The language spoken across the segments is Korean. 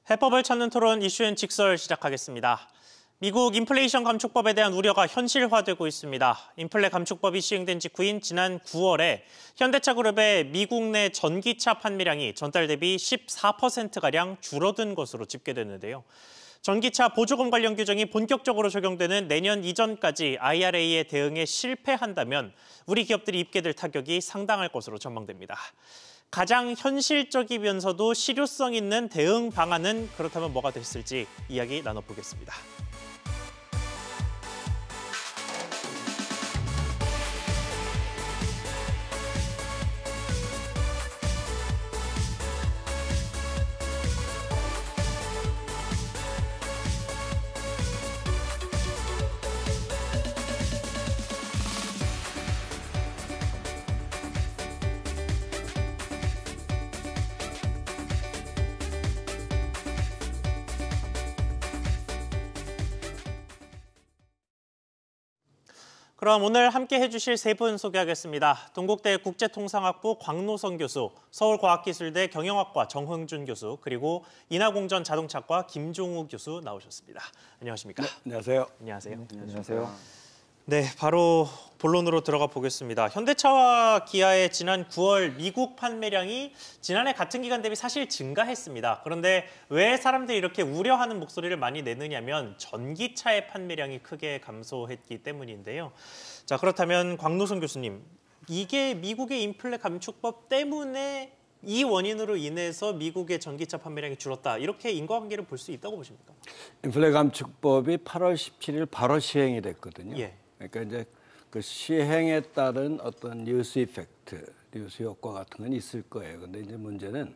해법을 찾는 토론 이슈앤 직설 시작하겠습니다. 미국 인플레이션 감축법에 대한 우려가 현실화되고 있습니다. 인플레 감축법이 시행된 직후인 지난 9월에 현대차 그룹의 미국 내 전기차 판매량이 전달 대비 14%가량 줄어든 것으로 집계됐는데요. 전기차 보조금 관련 규정이 본격적으로 적용되는 내년 이전까지 IRA에 대응에 실패한다면 우리 기업들이 입게 될 타격이 상당할 것으로 전망됩니다. 가장 현실적이면서도 실효성 있는 대응 방안은 그렇다면 뭐가 됐을지 이야기 나눠보겠습니다. 그럼 오늘 함께 해주실 세 분 소개하겠습니다. 동국대 국제통상학부 광노선 교수, 서울과학기술대 경영학과 정흥준 교수, 그리고 인하공전 자동차과 김종우 교수 나오셨습니다. 안녕하십니까? 네, 안녕하세요. 안녕하세요. 안녕하세요. 네, 바로 본론으로 들어가 보겠습니다. 현대차와 기아의 지난 9월 미국 판매량이 지난해 같은 기간 대비 사실 증가했습니다. 그런데 왜 사람들이 이렇게 우려하는 목소리를 많이 내느냐면 전기차의 판매량이 크게 감소했기 때문인데요. 자, 그렇다면 광노선 교수님, 이게 미국의 인플레 감축법 때문에 이 원인으로 인해서 미국의 전기차 판매량이 줄었다. 이렇게 인과관계를 볼 수 있다고 보십니까? 인플레 감축법이 8월 17일 바로 시행이 됐거든요. 예. 그러니까 이제 그 시행에 따른 어떤 뉴스 이펙트, 뉴스 효과 같은 건 있을 거예요. 근데 이제 문제는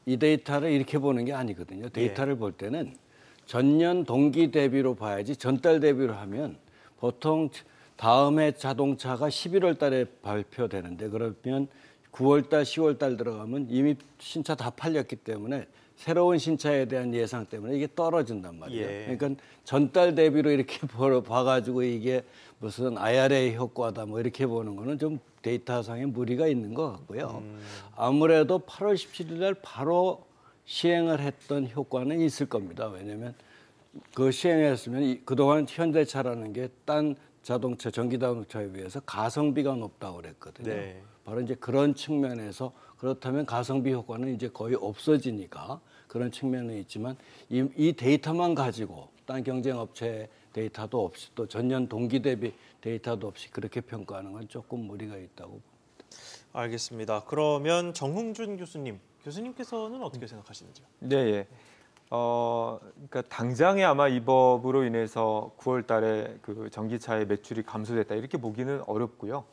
이 데이터를 이렇게 보는 게 아니거든요. 데이터를 볼 때는 전년 동기 대비로 봐야지 전달 대비로 하면 보통 다음해 자동차가 11월 달에 발표되는데 그러면 9월 달, 10월 달 들어가면 이미 신차 다 팔렸기 때문에 새로운 신차에 대한 예상 때문에 이게 떨어진단 말이에요. 예. 그러니까 전달 대비로 이렇게 봐가지고 이게 무슨 IRA 효과다 뭐 이렇게 보는 거는 좀 데이터상의 무리가 있는 것 같고요. 아무래도 8월 17일 날 바로 시행을 했던 효과는 있을 겁니다. 왜냐하면 그 시행했으면 그동안 현대차라는 게 딴 자동차, 전기 자동차에 비해서 가성비가 높다고 그랬거든요. 네. 바로 이제 그런 측면에서 그렇다면 가성비 효과는 이제 거의 없어지니까 그런 측면은 있지만 이 데이터만 가지고 딴 경쟁업체 데이터도 없이 또 전년 동기 대비 데이터도 없이 그렇게 평가하는 건 조금 무리가 있다고 봅니다. 알겠습니다. 그러면 정흥준 교수님께서는 어떻게 생각하시는지요? 네, 예. 그러니까 당장에 아마 이 법으로 인해서 9월 달에 그 전기차의 매출이 감소됐다 이렇게 보기는 어렵고요.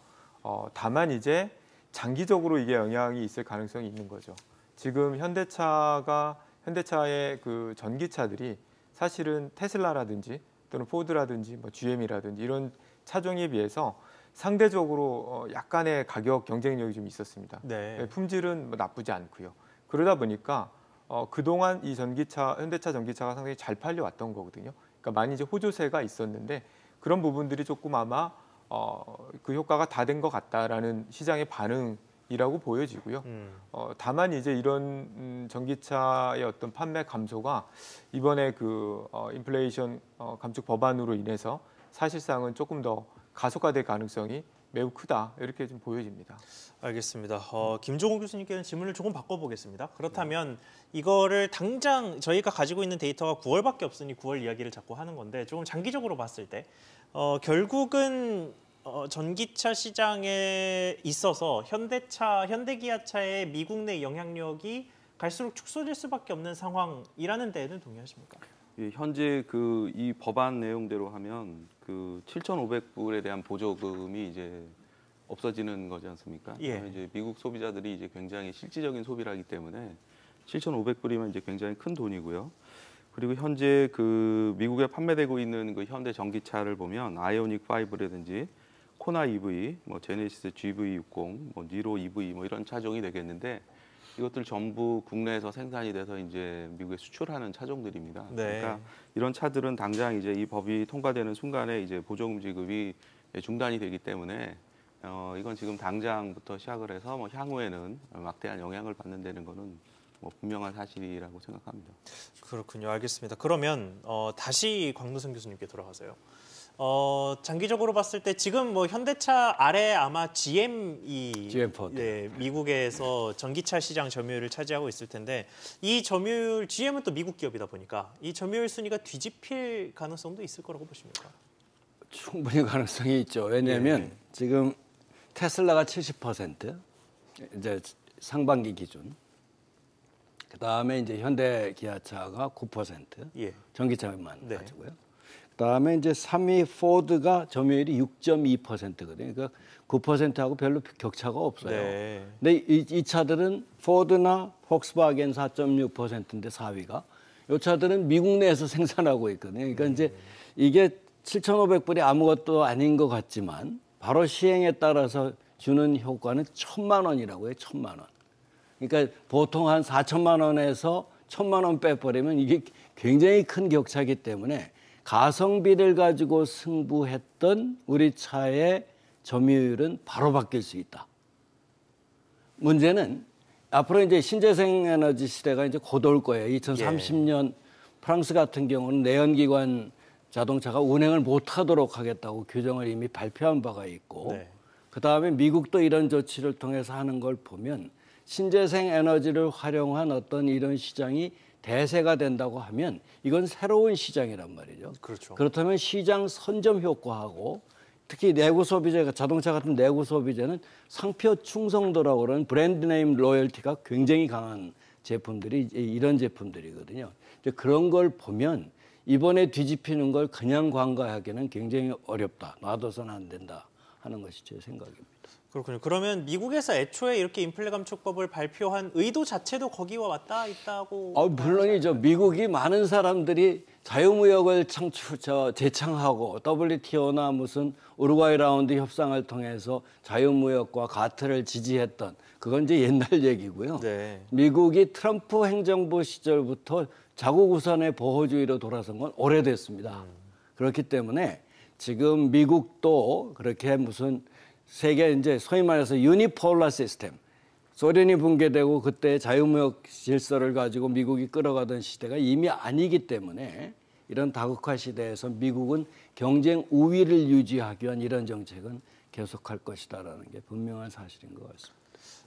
다만 이제 장기적으로 이게 영향이 있을 가능성이 있는 거죠. 지금 현대차의 그 전기차들이 사실은 테슬라라든지 또는 포드라든지 뭐 GM이라든지 이런 차종에 비해서 상대적으로 약간의 가격 경쟁력이 좀 있었습니다. 네. 품질은 뭐 나쁘지 않고요. 그러다 보니까 그동안 이 현대차 전기차가 상당히 잘 팔려왔던 거거든요. 그러니까 많이 이제 호조세가 있었는데 그런 부분들이 조금 아마 그 효과가 다 된 것 같다라는 시장의 반응이라고 보여지고요. 다만 이제 이런 전기차의 어떤 판매 감소가 이번에 그 인플레이션 감축 법안으로 인해서 사실상은 조금 더 가속화될 가능성이 매우 크다 이렇게 좀 보여집니다. 알겠습니다. 김종우 교수님께는 질문을 조금 바꿔보겠습니다. 그렇다면 이거를 당장 저희가 가지고 있는 데이터가 9월밖에 없으니 9월 이야기를 자꾸 하는 건데 조금 장기적으로 봤을 때 결국은 전기차 시장에 있어서 현대기아차의 미국 내 영향력이 갈수록 축소될 수밖에 없는 상황이라는 데에는 동의하십니까? 예, 현재 이 법안 내용대로 하면 그 7,500불에 대한 보조금이 이제 없어지는 거지 않습니까? 예. 이제 미국 소비자들이 이제 굉장히 실질적인 소비를 하기 때문에 7,500불이면 이제 굉장히 큰 돈이고요. 그리고 현재 그 미국에 판매되고 있는 그 현대 전기차를 보면 아이오닉 5라든지 코나 EV, 뭐 제네시스 GV60, 뭐 니로 EV 뭐 이런 차종이 되겠는데 이것들 전부 국내에서 생산이 돼서 이제 미국에 수출하는 차종들입니다. 네. 그러니까 이런 차들은 당장 이제 이 법이 통과되는 순간에 이제 보조금 지급이 중단이 되기 때문에 이건 지금 당장부터 시작을 해서 뭐 향후에는 막대한 영향을 받는 데는 거는 뭐 분명한 사실이라고 생각합니다. 그렇군요. 알겠습니다. 그러면 다시 광노선 교수님께 돌아가세요. 장기적으로 봤을 때 지금 뭐 현대차 아래 아마 GM이 GM4. 네, 미국에서 전기차 시장 점유율을 차지하고 있을 텐데 이 점유율 GM은 또 미국 기업이다 보니까 이 점유율 순위가 뒤집힐 가능성도 있을 거라고 보십니까? 충분히 가능성이 있죠. 왜냐하면 예. 지금 테슬라가 70% 이제 상반기 기준. 그다음에 이제 현대 기아차가 9% 예. 전기차만 네. 가지고요. 그다음에 이제 3위 포드가 점유율이 6.2%거든요. 그러니까 9%하고 별로 격차가 없어요. 네. 근데 이 차들은 포드나 폭스바겐 4.6%인데 4위가 이 차들은 미국 내에서 생산하고 있거든요. 그러니까 이제 이게 7,500불이 아무것도 아닌 것 같지만 바로 시행에 따라서 주는 효과는 1,000만 원이라고 해요. 1,000만 원. 그러니까 보통 한 4천만 원에서 1,000만 원 빼버리면 이게 굉장히 큰 격차이기 때문에 가성비를 가지고 승부했던 우리 차의 점유율은 바로 바뀔 수 있다. 문제는 앞으로 이제 신재생 에너지 시대가 이제 곧 올 거예요. 2030년 프랑스 같은 경우는 내연기관 자동차가 운행을 못하도록 하겠다고 규정을 이미 발표한 바가 있고 네. 그다음에 미국도 이런 조치를 통해서 하는 걸 보면 신재생 에너지를 활용한 어떤 이런 시장이 대세가 된다고 하면 이건 새로운 시장이란 말이죠. 그렇죠. 그렇다면 시장 선점 효과하고 특히 내구 소비재, 자동차 같은 내구 소비재는 상표 충성도라고 그러는 브랜드 네임 로열티가 굉장히 강한 제품들이 이런 제품들이거든요. 이제 그런 걸 보면 이번에 뒤집히는 걸 그냥 관가하기는 굉장히 어렵다. 놔둬서는 안 된다 하는 것이 제 생각입니다. 그렇군요. 그러면 미국에서 애초에 이렇게 인플레 감축법을 발표한 의도 자체도 거기와 맞닿아 있다고? 물론이죠. 미국이 많은 사람들이 자유무역을 재창하고 WTO나 무슨 우루과이 라운드 협상을 통해서 자유무역과 가트를 지지했던 그건 이제 옛날 얘기고요. 네. 미국이 트럼프 행정부 시절부터 자국 우선의 보호주의로 돌아선 건 오래됐습니다. 그렇기 때문에 지금 미국도 그렇게 무슨 세계 이제 소위 말해서 유니폴라 시스템, 소련이 붕괴되고 그때 자유무역 질서를 가지고 미국이 끌어가던 시대가 이미 아니기 때문에 이런 다국화 시대에서 미국은 경쟁 우위를 유지하기 위한 이런 정책은 계속할 것이다라는 게 분명한 사실인 것 같습니다.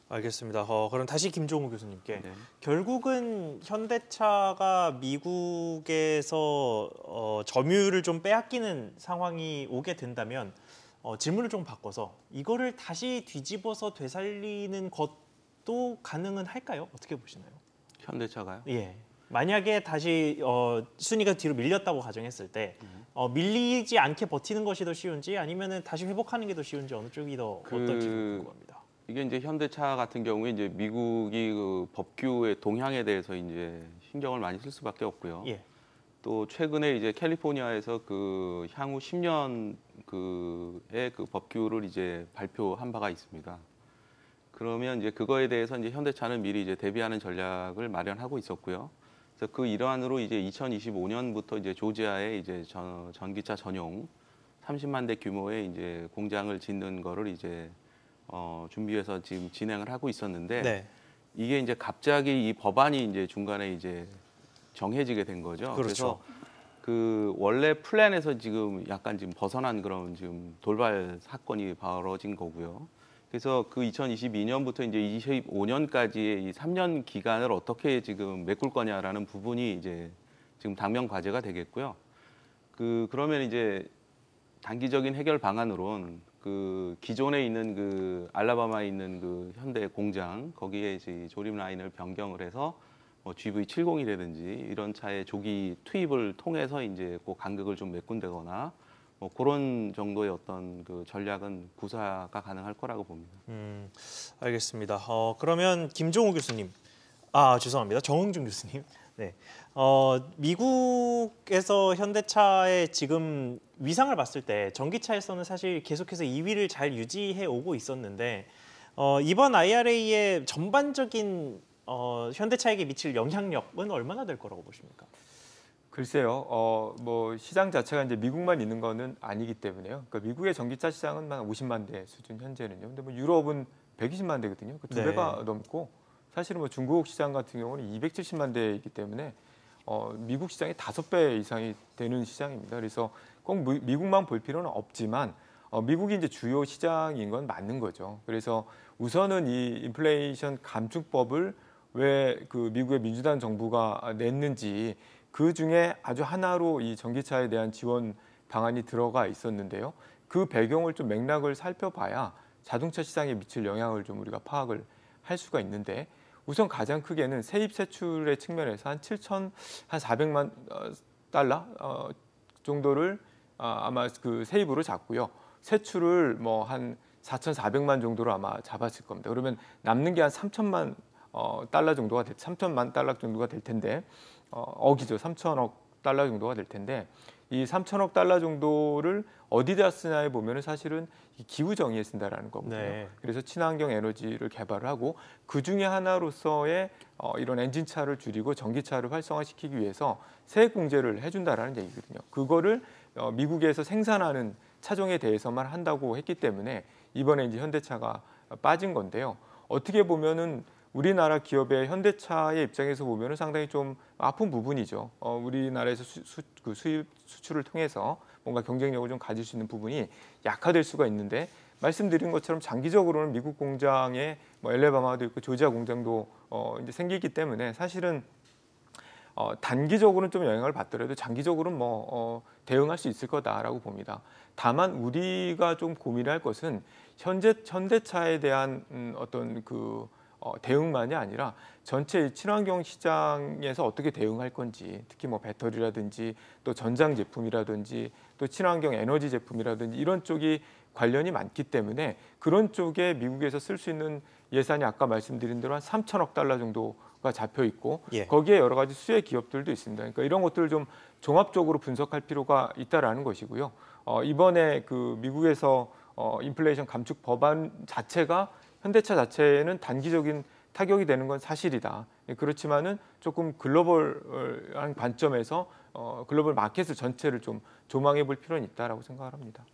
알겠습니다. 그럼 다시 김종우 교수님께 네. 결국은 현대차가 미국에서 점유율을 좀 빼앗기는 상황이 오게 된다면 질문을 좀 바꿔서 이거를 다시 뒤집어서 되살리는 것도 가능은 할까요? 어떻게 보시나요? 현대차가요? 예. 만약에 다시 순위가 뒤로 밀렸다고 가정했을 때 밀리지 않게 버티는 것이 더 쉬운지 아니면은 다시 회복하는 게 더 쉬운지 어느 쪽이 더 어떨지 궁금합니다. 이게 이제 현대차 같은 경우에 이제 미국이 그 법규의 동향에 대해서 이제 신경을 많이 쓸 수밖에 없고요. 예. 또 최근에 이제 캘리포니아에서 그 향후 10년 그의 그 법규를 이제 발표한 바가 있습니다. 그러면 이제 그거에 대해서 이제 현대차는 미리 이제 대비하는 전략을 마련하고 있었고요. 그래서 그 일환으로 이제 2025년부터 이제 조지아에 이제 전기차 전용 30만 대 규모의 이제 공장을 짓는 거를 이제 준비해서 지금 진행을 하고 있었는데 네. 이게 이제 갑자기 이 법안이 이제 중간에 이제 정해지게 된 거죠. 그렇죠. 그래서 그 원래 플랜에서 지금 약간 지금 벗어난 그런 지금 돌발 사건이 벌어진 거고요. 그래서 그 2022년부터 이제 25년까지의 이 3년 기간을 어떻게 지금 메꿀 거냐라는 부분이 이제 지금 당면 과제가 되겠고요. 그러면 이제 단기적인 해결 방안으로는 그 기존에 있는 그 알라바마에 있는 그 현대 공장 거기에 이제 조립 라인을 변경을 해서 뭐 GV70이라든지 이런 차의 조기 투입을 통해서 이제 그 간극을 좀 메꾼다거나 뭐 그런 정도의 어떤 그 전략은 구사가 가능할 거라고 봅니다. 알겠습니다. 그러면 김종우 교수님, 죄송합니다. 정응준 교수님. 네. 미국에서 현대차의 지금 위상을 봤을 때 전기차에서는 사실 계속해서 2위를 잘 유지해 오고 있었는데 이번 IRA의 전반적인 현대차에게 미칠 영향력은 얼마나 될 거라고 보십니까? 글쎄요, 뭐 시장 자체가 이제 미국만 있는 거는 아니기 때문에요. 그러니까 미국의 전기차 시장은 한 50만 대 수준 현재는요. 근데 뭐 유럽은 120만 대거든요. 그 두 네. 배가 넘고 사실은 뭐 중국 시장 같은 경우는 270만 대이기 때문에 미국 시장의 5배 이상이 되는 시장입니다. 그래서 꼭 미국만 볼 필요는 없지만 미국이 이제 주요 시장인 건 맞는 거죠. 그래서 우선은 이 인플레이션 감축법을 왜 그 미국의 민주당 정부가 냈는지 그 중에 아주 하나로 이 전기차에 대한 지원 방안이 들어가 있었는데요. 그 배경을 좀 맥락을 살펴봐야 자동차 시장에 미칠 영향을 좀 우리가 파악을 할 수가 있는데 우선 가장 크게는 세입 세출의 측면에서 한 400만 달러 정도를 아마 그 세입으로 잡고요. 세출을 뭐 한 4,400만 정도로 아마 잡았을 겁니다. 그러면 남는 게 한 3천만 달러 정도가 3천만 달러 정도가 될 텐데 억이죠. 3천억 달러 정도가 될 텐데 이 3천억 달러 정도를 어디다 쓰냐에 보면은 사실은 기후 정의에 쓴다라는 거거든요. 네. 그래서 친환경 에너지를 개발을 하고 그 중에 하나로서의 이런 엔진차를 줄이고 전기차를 활성화시키기 위해서 세액 공제를 해준다라는 얘기거든요. 그거를 미국에서 생산하는 차종에 대해서만 한다고 했기 때문에 이번에 이제 현대차가 빠진 건데요. 어떻게 보면은 우리나라 기업의 현대차의 입장에서 보면은 상당히 좀 아픈 부분이죠. 우리나라에서 수입 수출을 통해서 뭔가 경쟁력을 좀 가질 수 있는 부분이 약화될 수가 있는데 말씀드린 것처럼 장기적으로는 미국 공장에 뭐 엘레바마도 있고 조지아 공장도 이제 생기기 때문에 사실은 단기적으로는 좀 영향을 받더라도 장기적으로는 뭐 대응할 수 있을 거다라고 봅니다. 다만 우리가 좀 고민할 것은 현대차에 대한 어떤 그 대응만이 아니라 전체 친환경 시장에서 어떻게 대응할 건지, 특히 뭐 배터리라든지 또 전장 제품이라든지 또 친환경 에너지 제품이라든지 이런 쪽이 관련이 많기 때문에 그런 쪽에 미국에서 쓸 수 있는 예산이 아까 말씀드린 대로 한 3천억 달러 정도가 잡혀 있고 예. 거기에 여러 가지 수혜 기업들도 있습니다. 그러니까 이런 것들을 좀 종합적으로 분석할 필요가 있다라는 것이고요. 이번에 그 미국에서 인플레이션 감축 법안 자체가 현대차 자체는 단기적인 타격이 되는 건 사실이다. 그렇지만은 조금 글로벌한 관점에서 글로벌 마켓을 전체를 좀 조망해 볼 필요는 있다라고 생각을 합니다.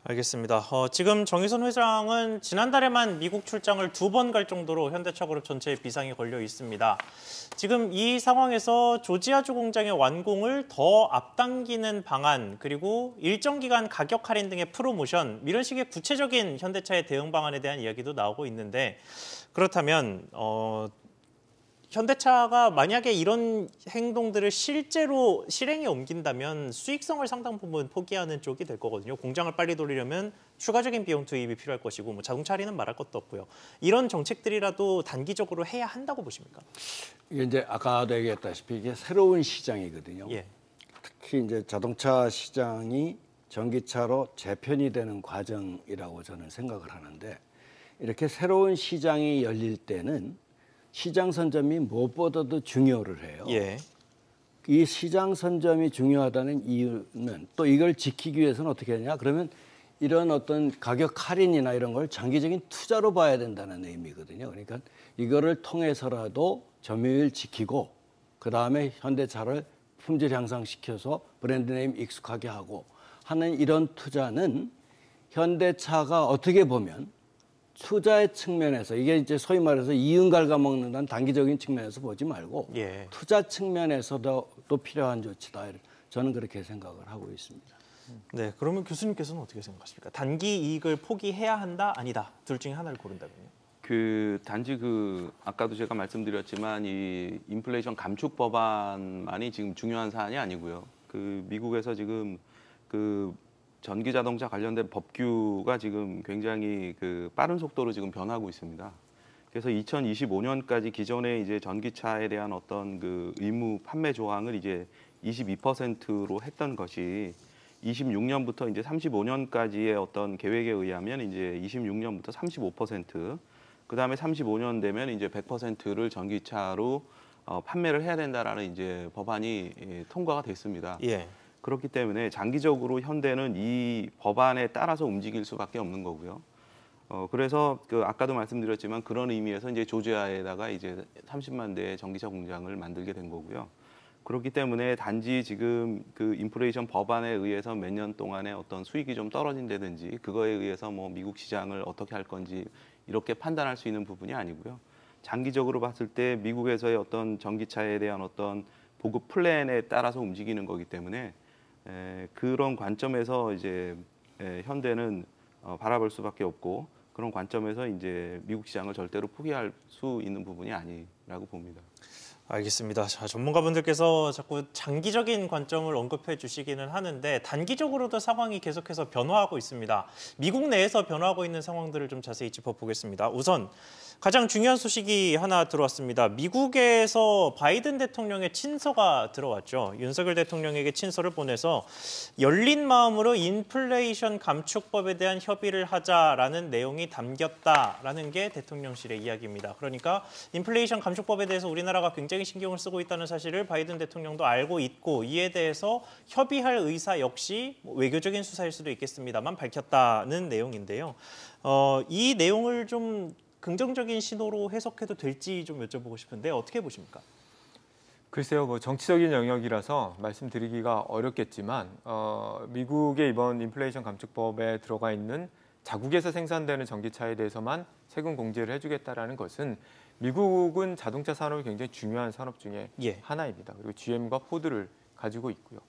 알겠습니다. 지금 정의선 회장은 지난달에만 미국 출장을 2번 갈 정도로 현대차 그룹 전체에 비상이 걸려 있습니다. 지금 이 상황에서 조지아주 공장의 완공을 더 앞당기는 방안, 그리고 일정 기간 가격 할인 등의 프로모션, 이런 식의 구체적인 현대차의 대응 방안에 대한 이야기도 나오고 있는데 그렇다면 현대차가 만약에 이런 행동들을 실제로 실행에 옮긴다면 수익성을 상당 부분 포기하는 쪽이 될 거거든요. 공장을 빨리 돌리려면 추가적인 비용 투입이 필요할 것이고 뭐 자동차 할인은 말할 것도 없고요. 이런 정책들이라도 단기적으로 해야 한다고 보십니까? 이게 이제 아까도 얘기했다시피 이게 새로운 시장이거든요. 예. 특히 이제 자동차 시장이 전기차로 재편이 되는 과정이라고 저는 생각을 하는데 이렇게 새로운 시장이 열릴 때는 시장 선점이 무엇보다도 중요를 해요. 예. 이 시장 선점이 중요하다는 이유는 또 이걸 지키기 위해서는 어떻게 하냐? 그러면 이런 어떤 가격 할인이나 이런 걸 장기적인 투자로 봐야 된다는 의미거든요. 그러니까 이거를 통해서라도 점유율 지키고 그다음에 현대차를 품질 향상시켜서 브랜드 네임 익숙하게 하고 하는 이런 투자는 현대차가 어떻게 보면 투자의 측면에서 이게 이제 소위 말해서 이윤 갉아먹는다는 단기적인 측면에서 보지 말고 예. 투자 측면에서도 또 필요한 조치다. 저는 그렇게 생각을 하고 있습니다. 네, 그러면 교수님께서는 어떻게 생각하십니까? 단기 이익을 포기해야 한다, 아니다. 둘 중에 하나를 고른다면요. 단지 아까도 제가 말씀드렸지만 이 인플레이션 감축 법안만이 지금 중요한 사안이 아니고요. 미국에서 지금 전기 자동차 관련된 법규가 지금 굉장히 빠른 속도로 지금 변하고 있습니다. 그래서 2025년까지 기존의 이제 전기차에 대한 어떤 의무 판매 조항을 이제 22%로 했던 것이 26년부터 이제 35년까지의 어떤 계획에 의하면 이제 26년부터 35%, 그다음에 35년 되면 이제 100%를 전기차로 판매를 해야 된다라는 이제 법안이 통과가 됐습니다. 예. 그렇기 때문에 장기적으로 현대는 이 법안에 따라서 움직일 수밖에 없는 거고요. 그래서 아까도 말씀드렸지만 그런 의미에서 이제 조지아에다가 이제 30만 대의 전기차 공장을 만들게 된 거고요. 그렇기 때문에 단지 지금 인플레이션 법안에 의해서 몇 년 동안의 어떤 수익이 좀 떨어진다든지 그거에 의해서 뭐 미국 시장을 어떻게 할 건지 이렇게 판단할 수 있는 부분이 아니고요. 장기적으로 봤을 때 미국에서의 어떤 전기차에 대한 어떤 보급 플랜에 따라서 움직이는 거기 때문에 그런 관점에서 이제 현대는 바라볼 수밖에 없고 그런 관점에서 이제 미국 시장을 절대로 포기할 수 있는 부분이 아니라고 봅니다. 알겠습니다. 자, 전문가분들께서 자꾸 장기적인 관점을 언급해 주시기는 하는데 단기적으로도 상황이 계속해서 변화하고 있습니다. 미국 내에서 변화하고 있는 상황들을 좀 자세히 짚어보겠습니다. 우선 가장 중요한 소식이 하나 들어왔습니다. 미국에서 바이든 대통령의 친서가 들어왔죠. 윤석열 대통령에게 친서를 보내서 열린 마음으로 인플레이션 감축법에 대한 협의를 하자라는 내용이 담겼다라는 게 대통령실의 이야기입니다. 그러니까 인플레이션 감축법에 대해서 우리나라가 굉장히 신경을 쓰고 있다는 사실을 바이든 대통령도 알고 있고 이에 대해서 협의할 의사 역시 외교적인 수사일 수도 있겠습니다만 밝혔다는 내용인데요. 이 내용을 좀 긍정적인 신호로 해석해도 될지 좀 여쭤보고 싶은데 어떻게 보십니까? 글쎄요, 뭐 정치적인 영역이라서 말씀드리기가 어렵겠지만 미국의 이번 인플레이션 감축법에 들어가 있는 자국에서 생산되는 전기차에 대해서만 세금 공제를 해주겠다라는 것은 미국은 자동차 산업이 굉장히 중요한 산업 중에 하나입니다. 그리고 GM과 포드를 가지고 있고요.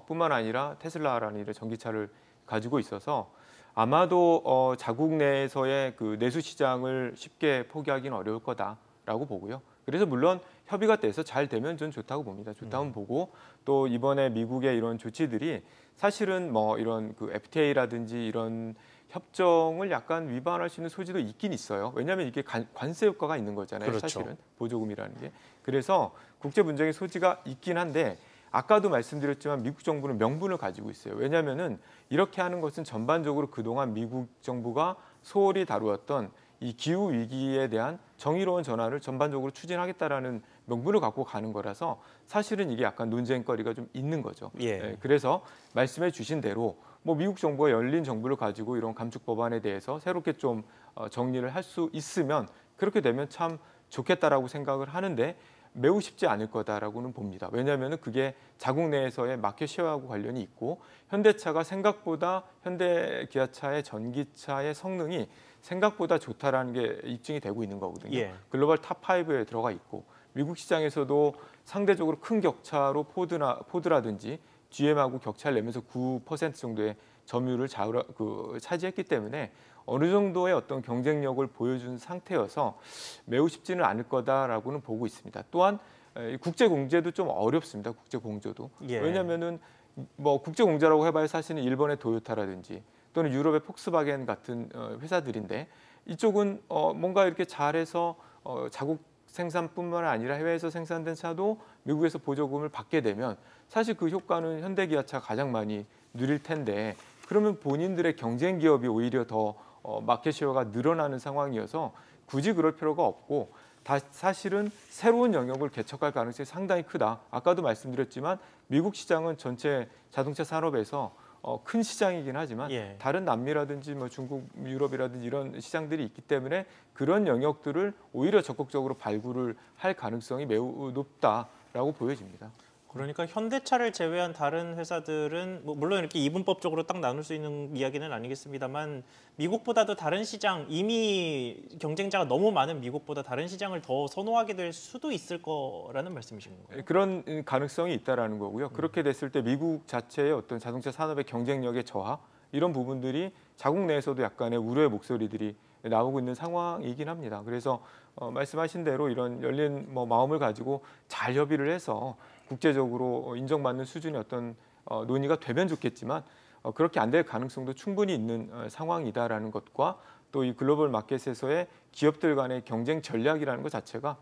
뿐만 아니라 테슬라라는 이런 전기차를 가지고 있어서 아마도 자국 내에서의 그 내수 시장을 쉽게 포기하기는 어려울 거다라고 보고요. 그래서 물론 협의가 돼서 잘 되면 전 좋다고 봅니다. 좋다고 보고 또 이번에 미국의 이런 조치들이 사실은 뭐 이런 그 FTA라든지 이런 협정을 약간 위반할 수 있는 소지도 있긴 있어요. 왜냐하면 이게 관세 효과가 있는 거잖아요. 그렇죠. 사실은 보조금이라는 게. 그래서 국제 분쟁의 소지가 있긴 한데 아까도 말씀드렸지만 미국 정부는 명분을 가지고 있어요. 왜냐하면은 이렇게 하는 것은 전반적으로 그동안 미국 정부가 소홀히 다루었던 이 기후 위기에 대한 정의로운 전환을 전반적으로 추진하겠다라는 명분을 갖고 가는 거라서 사실은 이게 약간 논쟁거리가 좀 있는 거죠. 그래서 말씀해 주신 대로 뭐 미국 정부가 열린 정부를 가지고 이런 감축 법안에 대해서 새롭게 좀 정리를 할 수 있으면 그렇게 되면 참 좋겠다라고 생각을 하는데 매우 쉽지 않을 거다라고는 봅니다. 왜냐하면 그게 자국 내에서의 마켓 쉐어하고 관련이 있고 현대차가 생각보다 현대기아차의 전기차의 성능이 생각보다 좋다라는 게 입증이 되고 있는 거거든요. 글로벌 탑5에 들어가 있고 미국 시장에서도 상대적으로 큰 격차로 포드라든지 GM하고 격차를 내면서 9% 정도의 점유율을 차지했기 때문에 어느 정도의 어떤 경쟁력을 보여준 상태여서 매우 쉽지는 않을 거다라고는 보고 있습니다. 또한 국제 공제도 좀 어렵습니다. 국제 공제도. 왜냐하면은 뭐 국제 공제라고 해봐야 사실은 일본의 도요타라든지 또는 유럽의 폭스바겐 같은 회사들인데 이쪽은 뭔가 이렇게 잘해서 자국 생산뿐만 아니라 해외에서 생산된 차도 미국에서 보조금을 받게 되면 사실 그 효과는 현대기아차가 가장 많이 누릴 텐데 그러면 본인들의 경쟁 기업이 오히려 더 마켓 쉐어가 늘어나는 상황이어서 굳이 그럴 필요가 없고 사실은 새로운 영역을 개척할 가능성이 상당히 크다. 아까도 말씀드렸지만 미국 시장은 전체 자동차 산업에서 큰 시장이긴 하지만 다른 남미라든지 뭐 중국, 유럽이라든지 이런 시장들이 있기 때문에 그런 영역들을 오히려 적극적으로 발굴을 할 가능성이 매우 높다라고 보여집니다. 그러니까 현대차를 제외한 다른 회사들은 뭐 물론 이렇게 이분법적으로 딱 나눌 수 있는 이야기는 아니겠습니다만 미국보다도 다른 시장, 이미 경쟁자가 너무 많은 미국보다 다른 시장을 더 선호하게 될 수도 있을 거라는 말씀이신 건가요? 그런 가능성이 있다라는 거고요. 그렇게 됐을 때 미국 자체의 어떤 자동차 산업의 경쟁력의 저하 이런 부분들이 자국 내에서도 약간의 우려의 목소리들이 나오고 있는 상황이긴 합니다. 그래서 말씀하신 대로 이런 열린 마음을 가지고 잘 협의를 해서 국제적으로 인정받는 수준의 어떤 논의가 되면 좋겠지만 그렇게 안 될 가능성도 충분히 있는 상황이다라는 것과 또 이 글로벌 마켓에서의 기업들 간의 경쟁 전략이라는 것 자체가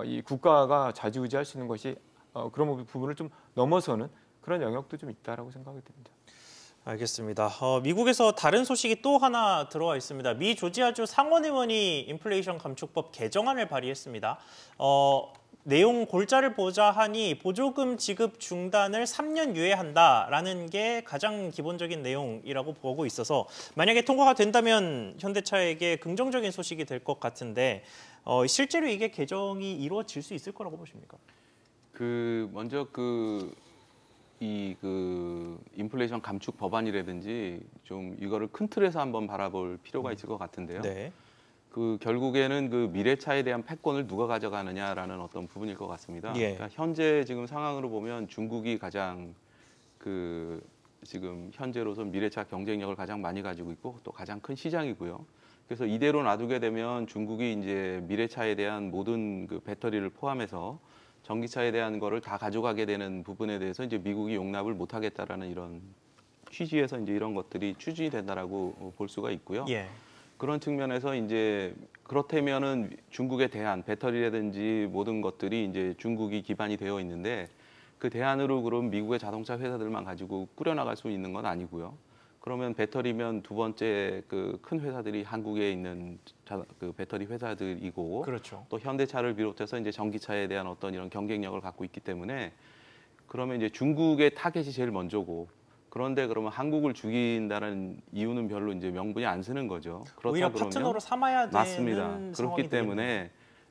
이 국가가 좌지우지할 수 있는 것이 그런 부분을 좀 넘어서는 그런 영역도 좀 있다라고 생각이 듭니다. 알겠습니다. 미국에서 다른 소식이 또 하나 들어와 있습니다. 미 조지아주 상원의원이 인플레이션 감축법 개정안을 발의했습니다. 내용 골자를 보자 하니 보조금 지급 중단을 3년 유예한다라는 게 가장 기본적인 내용이라고 보고 있어서 만약에 통과가 된다면 현대차에게 긍정적인 소식이 될 것 같은데 실제로 이게 개정이 이루어질 수 있을 거라고 보십니까? 먼저 인플레이션 감축 법안이라든지 좀 이거를 큰 틀에서 한번 바라볼 필요가 있을 것 같은데요. 그 결국에는 그 미래차에 대한 패권을 누가 가져가느냐라는 어떤 부분일 것 같습니다. 예. 그러니까 현재 지금 상황으로 보면 중국이 가장 그 지금 현재로선 미래차 경쟁력을 가장 많이 가지고 있고 또 가장 큰 시장이고요. 그래서 이대로 놔두게 되면 중국이 이제 미래차에 대한 모든 그 배터리를 포함해서 전기차에 대한 거를 다 가져가게 되는 부분에 대해서 이제 미국이 용납을 못하겠다라는 이런 취지에서 이제 이런 것들이 추진이 된다라고 볼 수가 있고요. 예. 그런 측면에서 이제 그렇다면은 중국의 대안, 배터리라든지 모든 것들이 이제 중국이 기반이 되어 있는데 그 대안으로 그럼 미국의 자동차 회사들만 가지고 꾸려나갈 수 있는 건 아니고요. 그러면 배터리면 두 번째 그 큰 회사들이 한국에 있는 그 배터리 회사들이고 그렇죠. 또 현대차를 비롯해서 이제 전기차에 대한 어떤 이런 경쟁력을 갖고 있기 때문에 그러면 이제 중국의 타겟이 제일 먼저고 그런데 그러면 한국을 죽인다는 이유는 별로 이제 명분이 안 쓰는 거죠. 오히려 그러면 파트너로 삼아야 되는 맞습니다. 상황이 그렇기 때문에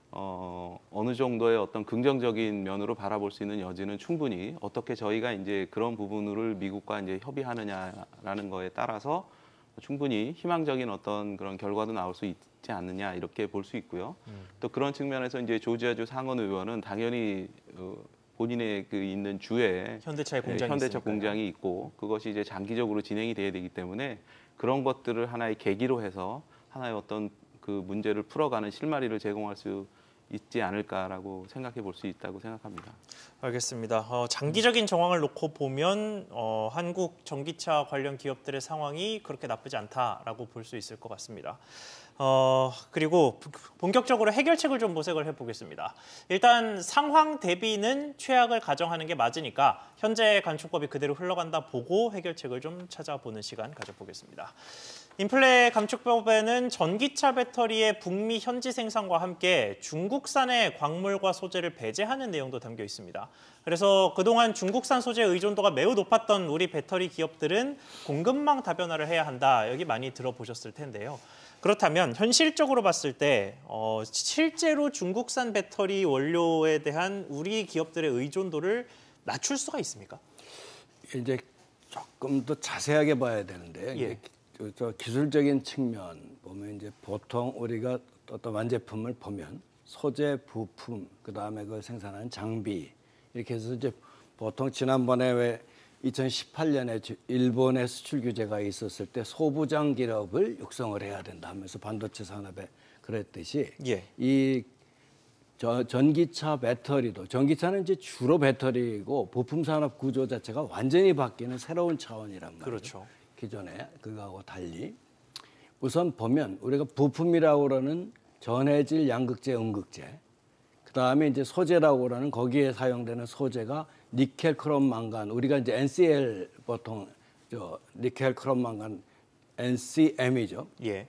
어느 정도의 어떤 긍정적인 면으로 바라볼 수 있는 여지는 충분히 어떻게 저희가 이제 그런 부분을 미국과 이제 협의하느냐라는 거에 따라서 충분히 희망적인 어떤 그런 결과도 나올 수 있지 않느냐 이렇게 볼 수 있고요. 또 그런 측면에서 이제 조지아주 상원 의원은 당연히 본인의 그 있는 주에 현대차의 공장이 현대차 있으니까요. 공장이 있고 그것이 이제 장기적으로 진행이 돼야 되기 때문에 그런 것들을 하나의 계기로 해서 하나의 어떤 그 문제를 풀어가는 실마리를 제공할 수 있지 않을까라고 생각해 볼 수 있다고 생각합니다. 알겠습니다. 장기적인 정황을 놓고 보면 한국 전기차 관련 기업들의 상황이 그렇게 나쁘지 않다라고 볼 수 있을 것 같습니다. 그리고 본격적으로 해결책을 좀 모색을 해보겠습니다. 일단 상황 대비는 최악을 가정하는 게 맞으니까 현재 감축법이 그대로 흘러간다 보고 해결책을 좀 찾아보는 시간 가져보겠습니다. 인플레 감축법에는 전기차 배터리의 북미 현지 생산과 함께 중국산의 광물과 소재를 배제하는 내용도 담겨 있습니다. 그래서 그동안 중국산 소재 의존도가 매우 높았던 우리 배터리 기업들은 공급망 다변화를 해야 한다. 여기 많이 들어보셨을 텐데요. 그렇다면 현실적으로 봤을 때 실제로 중국산 배터리 원료에 대한 우리 기업들의 의존도를 낮출 수가 있습니까? 이제 조금 더 자세하게 봐야 되는데요. 예. 저 기술적인 측면 보면 이제 보통 우리가 어떤 완제품을 보면 소재, 부품, 그 다음에 그걸 생산하는 장비 이렇게 해서 이제 보통 지난번에 왜 2018년에 일본에 수출 규제가 있었을 때 소부장 기업을 육성을 해야 된다 하면서 반도체 산업에 그랬듯이 예. 이 전기차 배터리도 전기차는 이제 주로 배터리이고 부품 산업 구조 자체가 완전히 바뀌는 새로운 차원이란 말이죠. 그렇죠. 기존에 그거하고 달리 우선 보면 우리가 부품이라고 그러는 전해질 양극재, 음극재 그다음에 이제 소재라고 그러는 거기에 사용되는 소재가 니켈, 크롬, 망간 우리가 이제 NCL 보통 니켈, 크롬, 망간 NCM이죠. 예.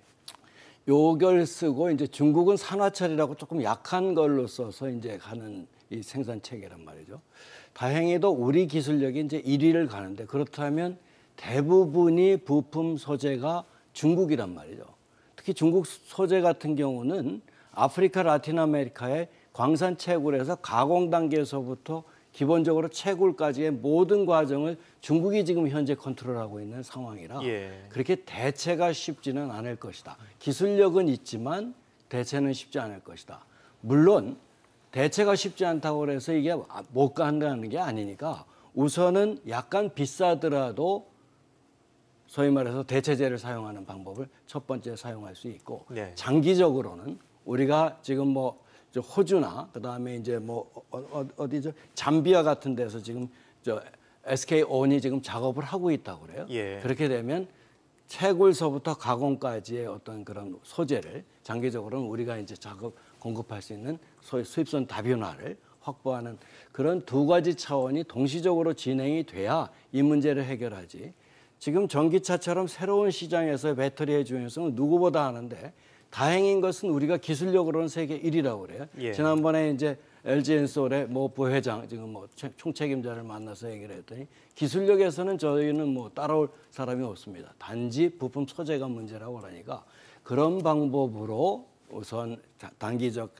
요걸 쓰고 이제 중국은 산화철이라고 조금 약한 걸로 써서 이제 하는 이 생산 체계란 말이죠. 다행히도 우리 기술력이 이제 1위를 가는데 그렇다면 대부분이 부품 소재가 중국이란 말이죠. 특히 중국 소재 같은 경우는 아프리카, 라틴 아메리카의 광산 채굴에서 가공 단계에서부터 기본적으로 채굴까지의 모든 과정을 중국이 지금 현재 컨트롤하고 있는 상황이라 예. 그렇게 대체가 쉽지는 않을 것이다. 기술력은 있지만 대체는 쉽지 않을 것이다. 물론 대체가 쉽지 않다고 해서 이게 못 간다는 게 아니니까 우선은 약간 비싸더라도 소위 말해서 대체재를 사용하는 방법을 첫 번째 사용할 수 있고 네. 장기적으로는 우리가 지금 뭐 호주나 그다음에 이제 뭐 어디죠 잠비아 같은 데서 지금 SK온이 지금 작업을 하고 있다고 그래요. 예. 그렇게 되면 채굴서부터 가공까지의 어떤 그런 소재를 장기적으로는 우리가 이제 공급할 수 있는 소위 수입선 다변화를 확보하는 그런 두 가지 차원이 동시적으로 진행이 돼야 이 문제를 해결하지. 지금 전기차처럼 새로운 시장에서 배터리의 중요성은 누구보다 하는데 다행인 것은 우리가 기술력으로는 세계 1위라고 그래요. 예. 지난번에 이제 LG엔솔의 뭐 부회장 지금 뭐 총책임자를 만나서 얘기를 했더니 기술력에서는 저희는 뭐 따라올 사람이 없습니다. 단지 부품 소재가 문제라고 그러니까 그런 방법으로 우선 장기적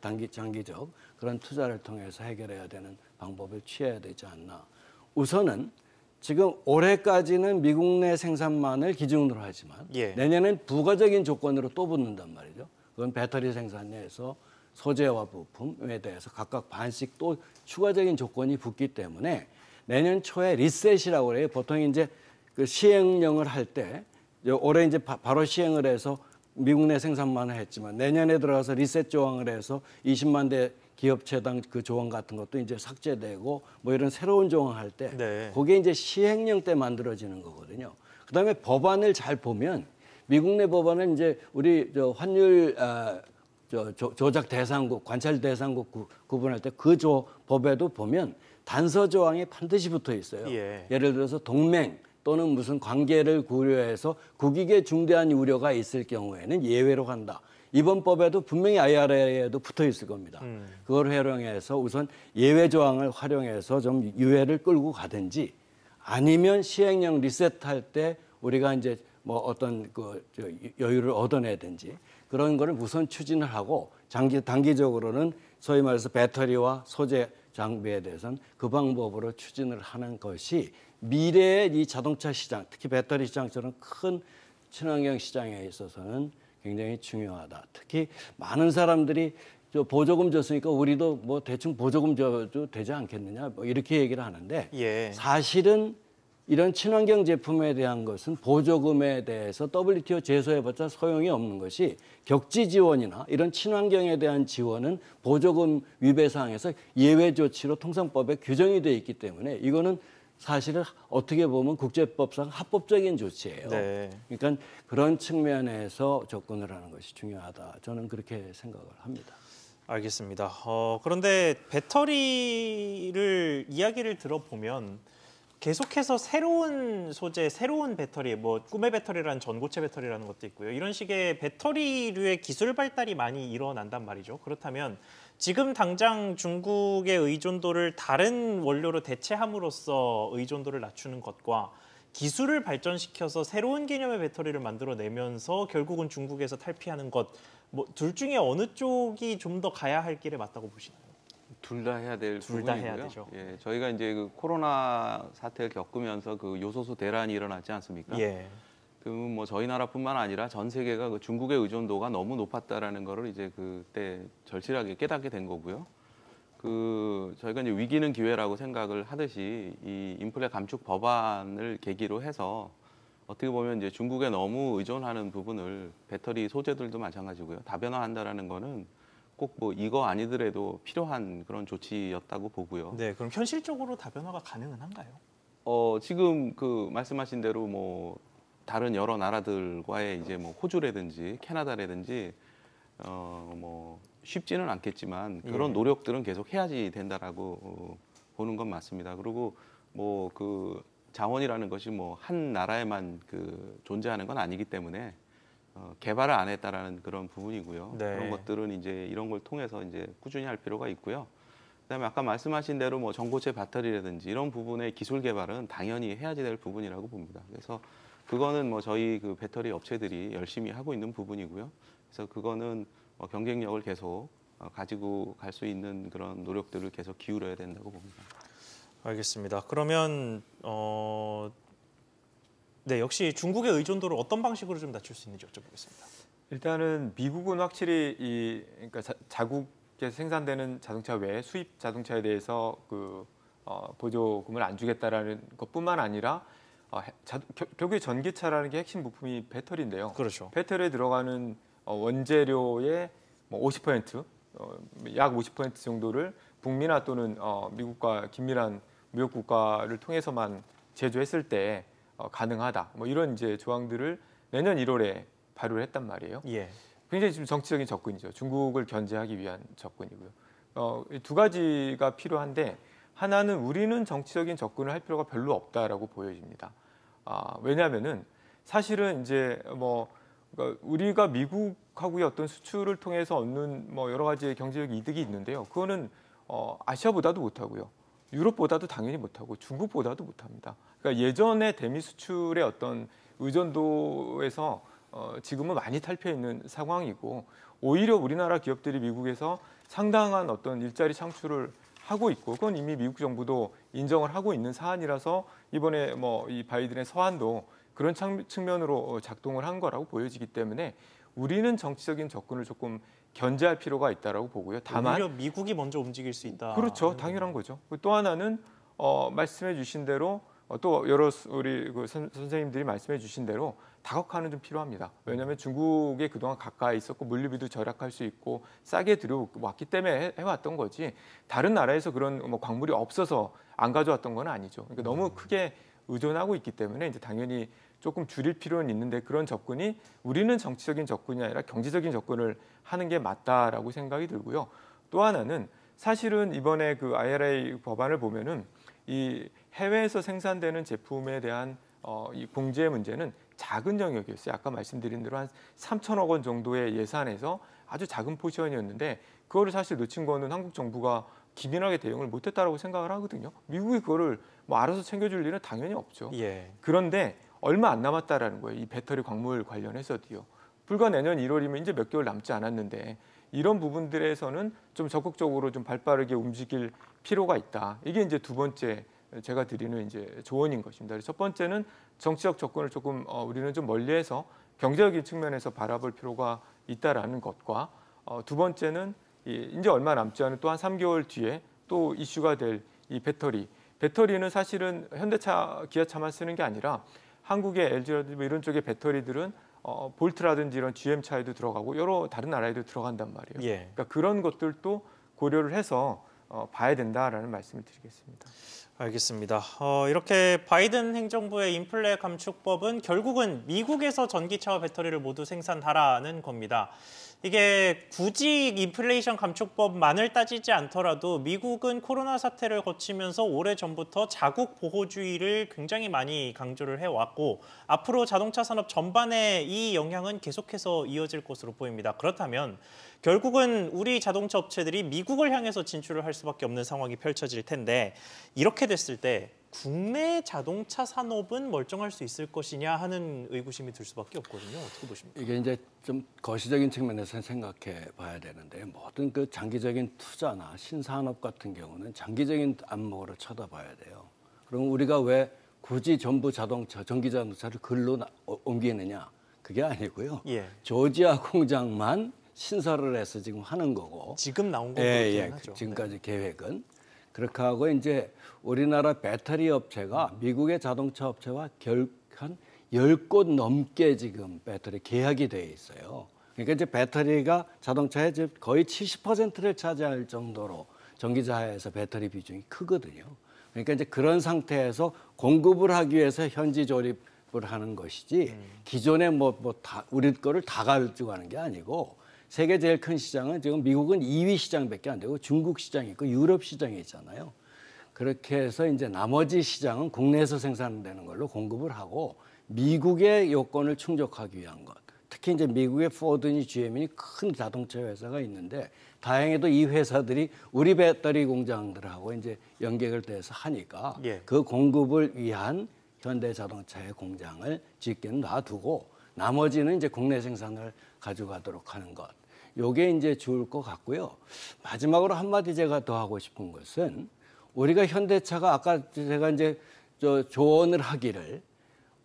그런 투자를 통해서 해결해야 되는 방법을 취해야 되지 않나. 우선은 지금 올해까지는 미국 내 생산만을 기준으로 하지만 예. 내년엔 부가적인 조건으로 또 붙는단 말이죠. 그건 배터리 생산에서 소재와 부품에 대해서 각각 반씩 또 추가적인 조건이 붙기 때문에 내년 초에 리셋이라고 그래요. 보통 이제 그 시행령을 할 때 올해 이제 바로 시행을 해서 미국 내 생산만 했지만 내년에 들어가서 리셋 조항을 해서 20만 대 기업체당 그 조항 같은 것도 이제 삭제되고 뭐 이런 새로운 조항 할 때 네. 그게 이제 시행령 때 만들어지는 거거든요. 그다음에 법안을 잘 보면 미국 내 법안은 이제 우리 저 환율 조작 대상국, 관찰 대상국 구분할 때 그 법에도 보면 단서 조항이 반드시 붙어 있어요. 예를 들어서 동맹 또는 무슨 관계를 고려해서 국익에 중대한 우려가 있을 경우에는 예외로 한다. 이번 법에도 분명히 IRA에도 붙어 있을 겁니다. 그걸 활용해서 우선 예외 조항을 활용해서 좀 유예를 끌고 가든지 아니면 시행령 리셋할 때 우리가 이제 뭐 어떤 그 여유를 얻어내든지 그런 거를 우선 추진을 하고 단기적으로는 소위 말해서 배터리와 소재 장비에 대해서는 그 방법으로 추진을 하는 것이 미래의 이 자동차 시장, 특히 배터리 시장처럼 큰 친환경 시장에 있어서는 굉장히 중요하다. 특히 많은 사람들이 저 보조금 줬으니까 우리도 뭐 대충 보조금 줘도 되지 않겠느냐 뭐 이렇게 얘기를 하는데 사실은 이런 친환경 제품에 대한 것은 보조금에 대해서 WTO 제소해봤자 소용이 없는 것이 격지 지원이나 이런 친환경에 대한 지원은 보조금 위배 사항에서 예외 조치로 통상법에 규정이 돼 있기 때문에 이거는 사실은 어떻게 보면 국제법상 합법적인 조치예요. 그러니까 그런 측면에서 접근을 하는 것이 중요하다. 저는 그렇게 생각을 합니다. 알겠습니다. 그런데 배터리를 이야기를 들어보면 계속해서 새로운 소재, 새로운 배터리, 뭐 꿈의 배터리라는 전고체 배터리라는 것도 있고요. 이런 식의 배터리류의 기술 발달이 많이 일어난단 말이죠. 그렇다면 지금 당장 중국의 의존도를 다른 원료로 대체함으로써 의존도를 낮추는 것과 기술을 발전시켜서 새로운 개념의 배터리를 만들어내면서 결국은 중국에서 탈피하는 것, 뭐 둘 중에 어느 쪽이 좀 더 가야 할 길에 맞다고 보시나요? 둘 다 해야 될 둘 부분이고요. 다 해야 되죠. 예, 저희가 이제 그 코로나 사태를 겪으면서 그 요소수 대란이 일어났지 않습니까? 그 뭐 저희 나라뿐만 아니라 전 세계가 그 중국의 의존도가 너무 높았다라는 거를 이제 그때 절실하게 깨닫게 된 거고요. 그 저희가 이제 위기는 기회라고 생각을 하듯이 이 인플레 감축 법안을 계기로 해서 어떻게 보면 이제 중국에 너무 의존하는 부분을 배터리 소재들도 마찬가지고요. 다변화한다라는 거는 꼭 뭐 이거 아니더라도 필요한 그런 조치였다고 보고요. 네, 그럼 현실적으로 다변화가 가능은 한가요? 지금 그 말씀하신 대로 뭐 다른 여러 나라들과의 이제 뭐 호주라든지 캐나다라든지 뭐 쉽지는 않겠지만 그런 노력들은 계속 해야지 된다라고 보는 건 맞습니다. 그리고 뭐 그 자원이라는 것이 뭐 한 나라에만 그 존재하는 건 아니기 때문에 개발을 안 했다라는 그런 부분이고요. 그런 것들은 이제 이런 걸 통해서 이제 꾸준히 할 필요가 있고요. 그다음에 아까 말씀하신 대로 뭐 전고체 배터리라든지 이런 부분의 기술 개발은 당연히 해야지 될 부분이라고 봅니다. 그래서 그거는 뭐 저희 그 배터리 업체들이 열심히 하고 있는 부분이고요. 그래서 그거는 경쟁력을 계속 가지고 갈 수 있는 그런 노력들을 계속 기울여야 된다고 봅니다. 알겠습니다. 그러면 네, 역시 중국의 의존도를 어떤 방식으로 좀 낮출 수 있는지 여쭤보겠습니다. 일단은 미국은 확실히 그러니까 자국에서 생산되는 자동차 외에 수입 자동차에 대해서 그 보조금을 안 주겠다라는 것뿐만 아니라 결국에 전기차라는 게 핵심 부품이 배터리인데요. 그렇죠. 배터리에 들어가는 원재료의 뭐 50%, 약 50% 정도를 북미나 또는 미국과 긴밀한 무역 국가를 통해서만 제조했을 때 가능하다. 뭐 이런 이제 조항들을 내년 1월에 발효를 했단 말이에요. 굉장히 지금 정치적인 접근이죠. 중국을 견제하기 위한 접근이고요. 두 가지가 필요한데 하나는 우리는 정치적인 접근을 할 필요가 별로 없다라고 보여집니다. 왜냐하면은 사실은 이제 뭐 그러니까 우리가 미국하고의 어떤 수출을 통해서 얻는 뭐 여러 가지의 경제적 이득이 있는데요. 그거는 아시아보다도 못하고요. 유럽보다도 당연히 못하고 중국보다도 못합니다. 그러니까 예전에 대미 수출의 어떤 의존도에서 지금은 많이 탈피해 있는 상황이고 오히려 우리나라 기업들이 미국에서 상당한 어떤 일자리 창출을 하고 있고 그건 이미 미국 정부도 인정을 하고 있는 사안이라서 이번에 뭐 이 바이든의 서한도 그런 측면으로 작동을 한 거라고 보여지기 때문에 우리는 정치적인 접근을 조금 견제할 필요가 있다라고 보고요. 다만 오히려 미국이 먼저 움직일 수 있다. 그렇죠, 당연한 거죠. 또 하나는 말씀해주신 대로 또 여러 우리 선생님들이 말씀해주신 대로 다각화는 좀 필요합니다. 왜냐하면 중국에 그동안 가까이 있었고 물류비도 절약할 수 있고 싸게 들여왔기 때문에 해왔던 거지 다른 나라에서 그런 뭐 광물이 없어서 안 가져왔던 건 아니죠. 그러니까 너무 크게 의존하고 있기 때문에 이제 당연히 조금 줄일 필요는 있는데 그런 접근이 우리는 정치적인 접근이 아니라 경제적인 접근을 하는 게 맞다라고 생각이 들고요. 또 하나는 사실은 이번에 그 IRA 법안을 보면은 이 해외에서 생산되는 제품에 대한 이 공제 문제는 작은 영역이었어요. 아까 말씀드린 대로 한 3천억 원 정도의 예산에서 아주 작은 포지션이었는데 그거를 사실 놓친 거는 한국 정부가 기민하게 대응을 못했다라고 생각을 하거든요. 미국이 그거를 뭐 알아서 챙겨줄 일은 당연히 없죠. 예. 그런데 얼마 안 남았다라는 거예요. 이 배터리 광물 관련해서도요. 불과 내년 1월이면 이제 몇 개월 남지 않았는데 이런 부분들에서는 좀 적극적으로 좀 발빠르게 움직일 필요가 있다. 이게 이제 두 번째 제가 드리는 이제 조언인 것입니다. 첫 번째는 정치적 접근을 조금 우리는 좀 멀리해서 경제적인 측면에서 바라볼 필요가 있다라는 것과 두 번째는 이제 얼마 남지 않은 또 한 3개월 뒤에 또 이슈가 될 이 배터리는 사실은 현대차, 기아차만 쓰는 게 아니라 한국의 LG라든지 뭐 이런 쪽의 배터리들은 볼트라든지 이런 GM차에도 들어가고 여러 다른 나라에도 들어간단 말이에요. 예. 그러니까 그런 것들도 고려를 해서 봐야 된다라는 말씀을 드리겠습니다. 알겠습니다. 이렇게 바이든 행정부의 인플레 감축법은 결국은 미국에서 전기차와 배터리를 모두 생산하라는 겁니다. 이게 굳이 인플레이션 감축법만을 따지지 않더라도 미국은 코로나 사태를 거치면서 오래전부터 자국 보호주의를 굉장히 많이 강조를 해왔고 앞으로 자동차 산업 전반에 이 영향은 계속해서 이어질 것으로 보입니다. 그렇다면 결국은 우리 자동차 업체들이 미국을 향해서 진출을 할 수밖에 없는 상황이 펼쳐질 텐데 이렇게 됐을 때 국내 자동차 산업은 멀쩡할 수 있을 것이냐 하는 의구심이 들 수밖에 없거든요. 어떻게 보십니까? 이게 이제 좀 거시적인 측면에서 생각해 봐야 되는데 모든 그 장기적인 투자나 신산업 같은 경우는 장기적인 안목으로 쳐다봐야 돼요. 그럼 우리가 왜 굳이 전부 자동차, 전기 자동차를 글로 옮기느냐? 그게 아니고요. 예. 조지아 공장만 신설을 해서 지금 하는 거고. 지금 나온 거 예, 하죠. 지금까지 네. 계획은. 그렇게 하고 이제 우리나라 배터리 업체가 미국의 자동차 업체와 한 10곳 넘게 지금 배터리 계약이 돼 있어요. 그러니까 이제 배터리가 자동차의 거의 70%를 차지할 정도로 전기차에서 배터리 비중이 크거든요. 그러니까 이제 그런 상태에서 공급을 하기 위해서 현지 조립을 하는 것이지 기존에 다 우리 거를 다 가지고 가는 게 아니고 세계 제일 큰 시장은 지금 미국은 2위 시장밖에 안 되고 중국 시장이 있고 유럽 시장이 있잖아요. 그렇게 해서 이제 나머지 시장은 국내에서 생산되는 걸로 공급을 하고 미국의 요건을 충족하기 위한 것. 특히 이제 미국의 포드니 GM이 큰 자동차 회사가 있는데 다행히도 이 회사들이 우리 배터리 공장들하고 이제 연계를 돼서 하니까 예. 그 공급을 위한 현대자동차의 공장을 짓게는 놔두고 나머지는 이제 국내 생산을 가져가도록 하는 것. 요게 이제 좋을 것 같고요. 마지막으로 한마디 제가 더 하고 싶은 것은 우리가 현대차가 아까 제가 이제 조언을 하기를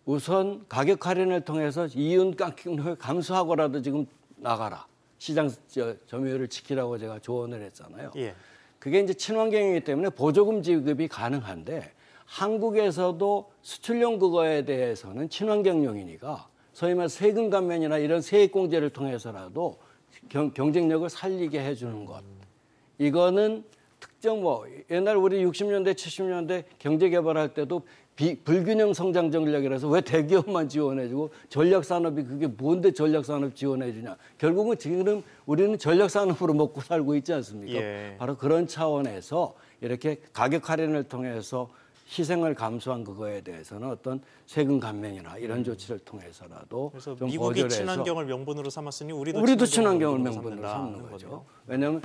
우선 가격 할인을 통해서 이윤 깎임을 감수하고라도 지금 나가라. 시장 점유율을 지키라고 제가 조언을 했잖아요. 예. 그게 이제 친환경이기 때문에 보조금 지급이 가능한데 한국에서도 수출용 그거에 대해서는 친환경용이니까 소위 말 세금 감면이나 이런 세액 공제를 통해서라도 경쟁력을 살리게 해주는 것. 이거는 특정 옛날 우리 60년대, 70년대 경제 개발할 때도 불균형 성장 전략이라서 왜 대기업만 지원해주고 전략산업이 그게 뭔데 전략산업 지원해주냐. 결국은 지금 우리는 전략산업으로 먹고 살고 있지 않습니까? 예. 바로 그런 차원에서 이렇게 가격 할인을 통해서 희생을 감수한 그거에 대해서는 어떤 세금 감면이나 이런 조치를 통해서라도 그래서 좀 미국이 보조를 해서 친환경을 명분으로 삼았으니 우리도 친환경을 명분으로 명분으로 삼는다 삼는 거죠. 거네요. 왜냐하면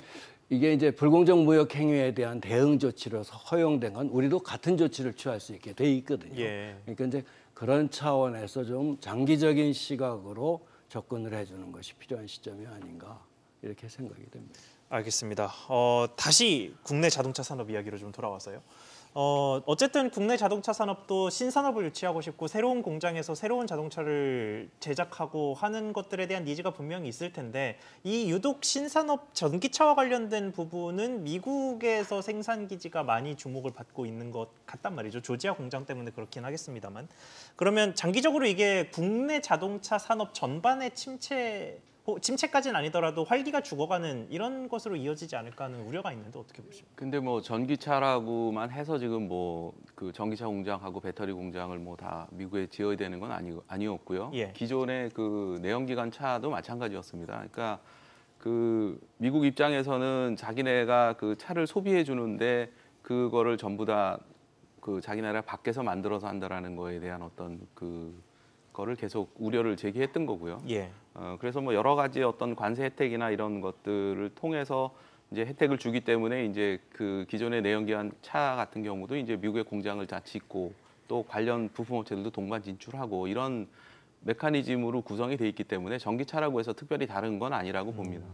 이게 이제 불공정 무역 행위에 대한 대응 조치로서 허용된 건 우리도 같은 조치를 취할 수 있게 돼 있거든요. 예. 그러니까 이제 그런 차원에서 좀 장기적인 시각으로 접근을 해주는 것이 필요한 시점이 아닌가 이렇게 생각이 됩니다. 알겠습니다. 다시 국내 자동차 산업 이야기로 좀 돌아와서요. 어쨌든 국내 자동차 산업도 신산업을 유치하고 싶고 새로운 공장에서 새로운 자동차를 제작하고 하는 것들에 대한 니즈가 분명히 있을 텐데 이 유독 신산업 전기차와 관련된 부분은 미국에서 생산 기지가 많이 주목을 받고 있는 것 같단 말이죠. 조지아 공장 때문에 그렇긴 하겠습니다만. 그러면 장기적으로 이게 국내 자동차 산업 전반의 침체까지는 아니더라도 활기가 죽어가는 이런 것으로 이어지지 않을까 하는 우려가 있는데 어떻게 보십니까? 근데 뭐 전기차라고만 해서 지금 뭐 그 전기차 공장하고 배터리 공장을 뭐 다 미국에 지어야 되는 건 아니었고요. 예. 기존의 그 내연기관 차도 마찬가지였습니다. 그러니까 그 미국 입장에서는 자기네가 그 차를 소비해 주는데 그거를 전부 다 그 자기네가 밖에서 만들어서 한다라는 거에 대한 어떤 그 거를 계속 우려를 제기했던 거고요. 예. 그래서 뭐 여러 가지 어떤 관세 혜택이나 이런 것들을 통해서 이제 혜택을 주기 때문에 이제 그 기존의 내연기관 차 같은 경우도 이제 미국의 공장을 다 짓고 또 관련 부품 업체들도 동반 진출하고 이런 메커니즘으로 구성이 돼 있기 때문에 전기차라고 해서 특별히 다른 건 아니라고 봅니다.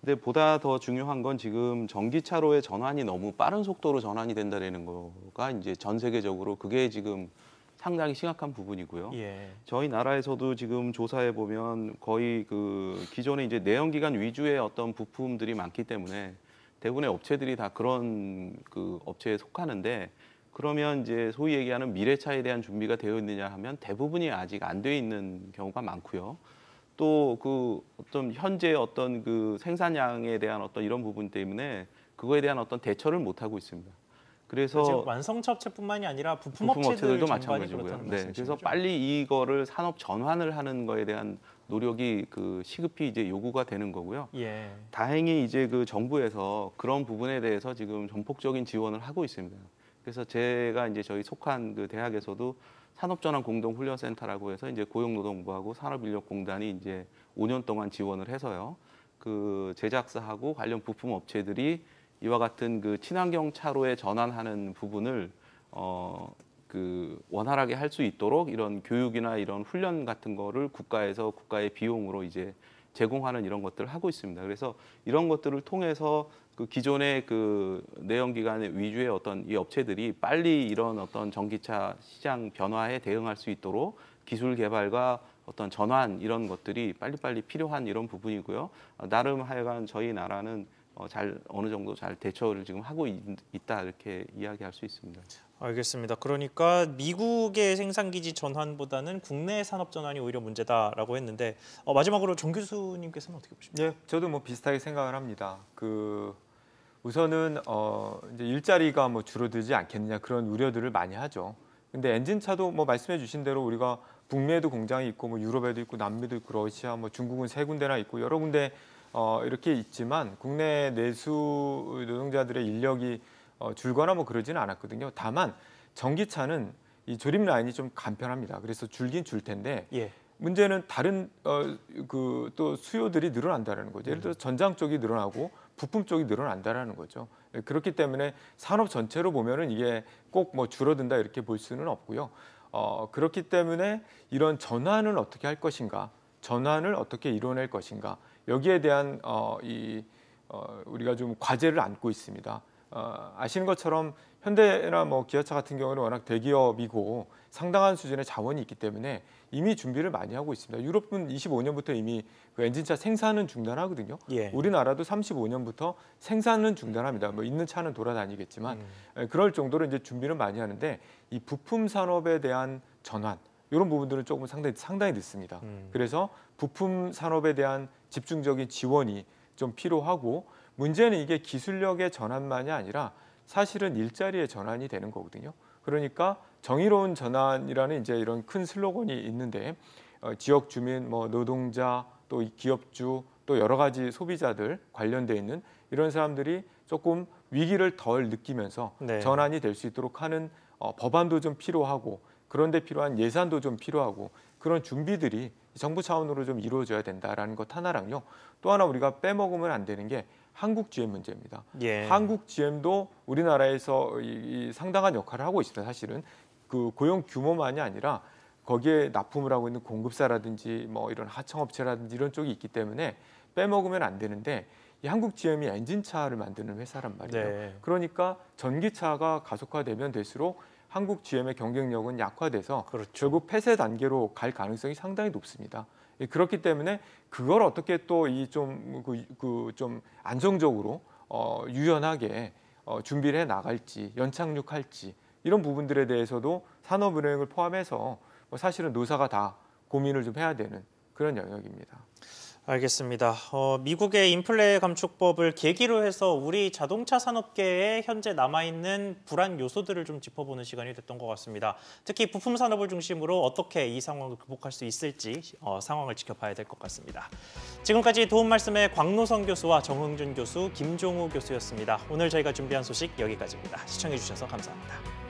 근데 보다 더 중요한 건 지금 전기차로의 전환이 너무 빠른 속도로 전환이 된다는 거가 이제 전 세계적으로 그게 지금 상당히 심각한 부분이고요. 예. 저희 나라에서도 지금 조사해 보면 거의 그 기존에 이제 내연기관 위주의 어떤 부품들이 많기 때문에 대부분의 업체들이 다 그런 그 업체에 속하는데 그러면 이제 소위 얘기하는 미래차에 대한 준비가 되어 있느냐 하면 대부분이 아직 안 돼 있는 경우가 많고요. 또 그 어떤 현재 어떤 그 생산량에 대한 어떤 이런 부분 때문에 그거에 대한 어떤 대처를 못 하고 있습니다. 그래서 지금 완성차 업체뿐만이 아니라 부품 업체들도 업체들 마찬가지고요. 네, 그래서 빨리 이거를 산업 전환을 하는 거에 대한 노력이 그 시급히 이제 요구가 되는 거고요. 예. 다행히 이제 그 정부에서 그런 부분에 대해서 지금 전폭적인 지원을 하고 있습니다. 그래서 제가 이제 저희 속한 그 대학에서도 산업전환 공동훈련센터라고 해서 이제 고용노동부하고 산업인력공단이 이제 5년 동안 지원을 해서요. 그 제작사하고 관련 부품 업체들이 이와 같은 그 친환경 차로에 전환하는 부분을 그 원활하게 할 수 있도록 이런 교육이나 이런 훈련 같은 거를 국가에서 국가의 비용으로 이제 제공하는 이런 것들을 하고 있습니다. 그래서 이런 것들을 통해서 그 기존의 그 내연기관 위주의 어떤 이 업체들이 빨리 이런 어떤 전기차 시장 변화에 대응할 수 있도록 기술 개발과 어떤 전환 이런 것들이 빨리빨리 필요한 이런 부분이고요. 나름 하여간 저희 나라는 잘 어느 정도 잘 대처를 지금 하고 있다 이렇게 이야기할 수 있습니다. 알겠습니다. 그러니까 미국의 생산기지 전환보다는 국내 산업 전환이 오히려 문제다라고 했는데 마지막으로 정 교수님께서는 어떻게 보십니까? 예, 저도 뭐 비슷하게 생각을 합니다. 우선은 이제 일자리가 뭐 줄어들지 않겠느냐 그런 우려들을 많이 하죠. 근데 엔진차도 뭐 말씀해주신 대로 우리가 북미에도 공장이 있고 뭐 유럽에도 있고 남미도 있고 러시아 뭐 중국은 3군데나 있고 여러 군데 이렇게 있지만 국내 내수 노동자들의 인력이 줄거나 뭐 그러지는 않았거든요. 다만 전기차는 이 조립 라인이 좀 간편합니다. 그래서 줄긴 줄 텐데 예. 문제는 다른 또 수요들이 늘어난다는 거죠. 예를 들어서 전장 쪽이 늘어나고 부품 쪽이 늘어난다는 거죠. 그렇기 때문에 산업 전체로 보면은 이게 꼭 뭐 줄어든다 이렇게 볼 수는 없고요. 그렇기 때문에 이런 전환을 어떻게 할 것인가, 전환을 어떻게 이뤄낼 것인가 여기에 대한 우리가 좀 과제를 안고 있습니다. 아시는 것처럼 현대나 뭐 기아차 같은 경우는 워낙 대기업이고 상당한 수준의 자원이 있기 때문에 이미 준비를 많이 하고 있습니다. 유럽은 25년부터 이미 그 엔진차 생산은 중단하거든요. 예. 우리나라도 35년부터 생산은 중단합니다. 뭐 있는 차는 돌아다니겠지만 그럴 정도로 이제 준비를 많이 하는데 이 부품 산업에 대한 전환 이런 부분들은 조금 상당히 늦습니다. 그래서 부품 산업에 대한 집중적인 지원이 좀 필요하고 문제는 이게 기술력의 전환만이 아니라 사실은 일자리의 전환이 되는 거거든요. 그러니까 정의로운 전환이라는 이제 이런 큰 슬로건이 있는데 지역 주민, 뭐 노동자, 또 기업주, 또 여러 가지 소비자들 관련돼 있는 이런 사람들이 조금 위기를 덜 느끼면서 네. 전환이 될 수 있도록 하는 법안도 좀 필요하고 그런데 필요한 예산도 좀 필요하고 그런 준비들이 정부 차원으로 좀 이루어져야 된다라는 것 하나랑요. 또 하나 우리가 빼먹으면 안 되는 게 한국 GM 문제입니다. 예. 한국 GM도 우리나라에서 이 상당한 역할을 하고 있습니다. 사실은 그 고용 규모만이 아니라 거기에 납품을 하고 있는 공급사라든지 뭐 이런 하청업체라든지 이런 쪽이 있기 때문에 빼먹으면 안 되는데 이 한국 GM이 엔진차를 만드는 회사란 말이에요. 네. 그러니까 전기차가 가속화되면 될수록 한국 GM의 경쟁력은 약화돼서 그렇죠. 결국 폐쇄 단계로 갈 가능성이 상당히 높습니다. 그렇기 때문에 그걸 어떻게 또 이 좀 안정적으로 유연하게 준비를 해 나갈지 연착륙할지 이런 부분들에 대해서도 산업은행을 포함해서 사실은 노사가 다 고민을 좀 해야 되는 그런 영역입니다. 알겠습니다. 미국의 인플레 감축법을 계기로 해서 우리 자동차 산업계에 현재 남아있는 불안 요소들을 좀 짚어보는 시간이 됐던 것 같습니다. 특히 부품 산업을 중심으로 어떻게 이 상황을 극복할 수 있을지 상황을 지켜봐야 될 것 같습니다. 지금까지 도움 말씀의 광노성 교수와 정흥준 교수, 김종우 교수였습니다. 오늘 저희가 준비한 소식 여기까지입니다. 시청해주셔서 감사합니다.